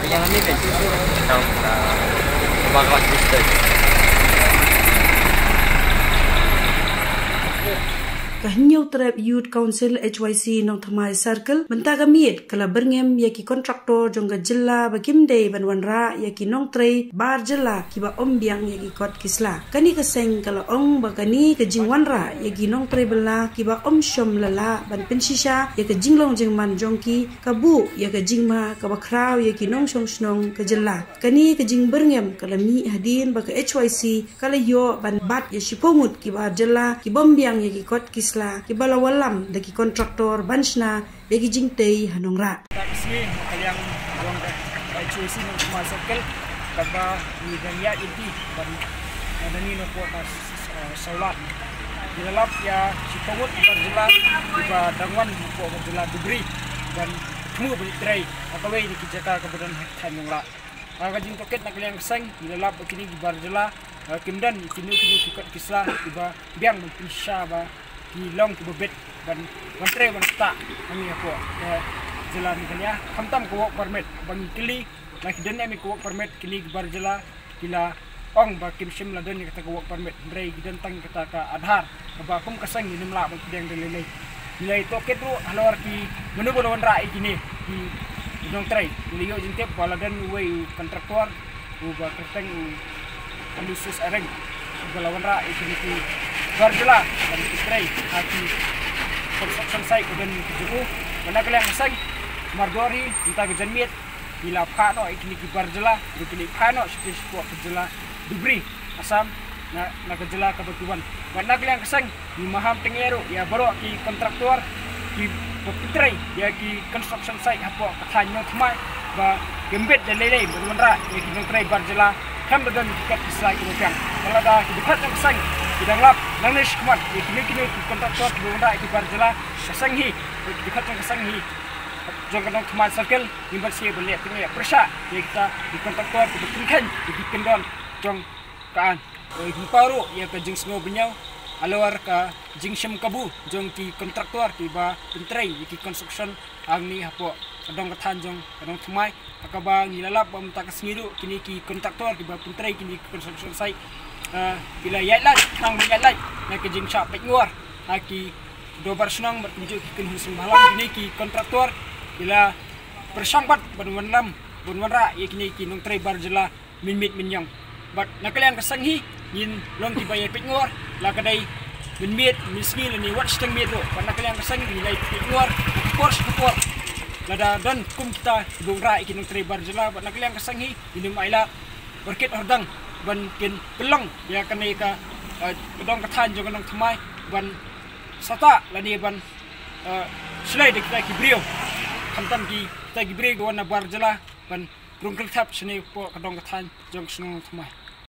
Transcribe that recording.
Yang ini kan tentang Bangladesh District. Kahinyaw Trap Youth Council HYC nong Thamai Circle mentagamit kala berngem yaki kontraktor jongga jilla bagimde banwanra yaki nong trei bar jilla kiba ombiang yaki kot kisla kani keseng kala ong bagani ke jingwanra yaki nong trei bela kiba om shom lala ban pensisha yaki jinglong jingman jongki kabu yaki jingma kaba kraw yaki nong shong shnong ke jilla kani ke jing berngem kala mi hadin baga HYC kala yo ban bat yashipomut kiba jilla kiba ombiang yaki kot kisla kibala walam daki kontraktor bansna begi jingtei hanongra taksi kaliang buang HYC ng Thamai Circle kaba ni ganya inti ban nani no po tas saulat dilalap ya sipawut barjela iba dangwan po barjela dubri dan temu beritrai atawai di kijaka kebedan hanongla aga jing toket nak kaliang sang dilalap kini di barjela kimdan kini kikot kisla iba biang pisha ba long ke bebet dan menteri wanita kami aku jalan kalian kamtam ke work permit bagi kili lagi dan kami ke work permit kili bar jela kila ong bakim sim ladan kata ke work permit ndrei gidan tang kata ka adhar ba kum kasang ni mla bang kidang delele nilai toket ru halor ki menu bolon rai kini di dong trai liyo jintep waladan we kontraktor u ba kerteng alusus areng balawan rai kini barjela dan istri hati construction site dan juku mana kalian sang mardori kita kejanmit bila phano ikini barjela ikini phano space ko kejela dubri asam na kejela kebetulan mana kalian sang di maham tengero ya baru ki kontraktor ki istri ya ki construction site apa katanya Thamai ba gembet dan lele bermenra ya ki istri barjela kam dan dekat isla ki bang kalau dah dekat yang sang bidang lap nangis kuat kini kontraktor berunda di barjela kesanghi dekat yang kesanghi jong kanong Thamai Circle nimbat sia boleh tengah persa kita di kontraktor bertingkan di kendon jong kaan paru ya ke jing semua benyau alawar ka jing syam kabu jong ki kontraktor tiba pentrai ki construction angni hapo kadang katan jong kadang Thamai akaba ngilalap bam tak sengiru kini ki kontraktor tiba pentrai kini construction site bila yailat kang yailat nak jing shop pengwar aki do bersenang bertunjuk ki kunhus malam ini ki kontraktor bila bersangbat benwanra ye kini ki nong trei barjela minmit minyang bat nakalian kesanghi yin long ki bayai pengwar la kadai minmit misni ni wat steng metro bat nakalian kesanghi nilai pengwar kupor lada dan kum kita bongra ki nong trei barjela bat nakalian kesanghi ini maila berkit ordang ban kin pelong ya kene ka dong katan jo kanong Thamai ban sata lani ban slide kita ki brio kamtam ki kita ki brio go na barjela ban rungkel tap sini po kadong katan jong snong Thamai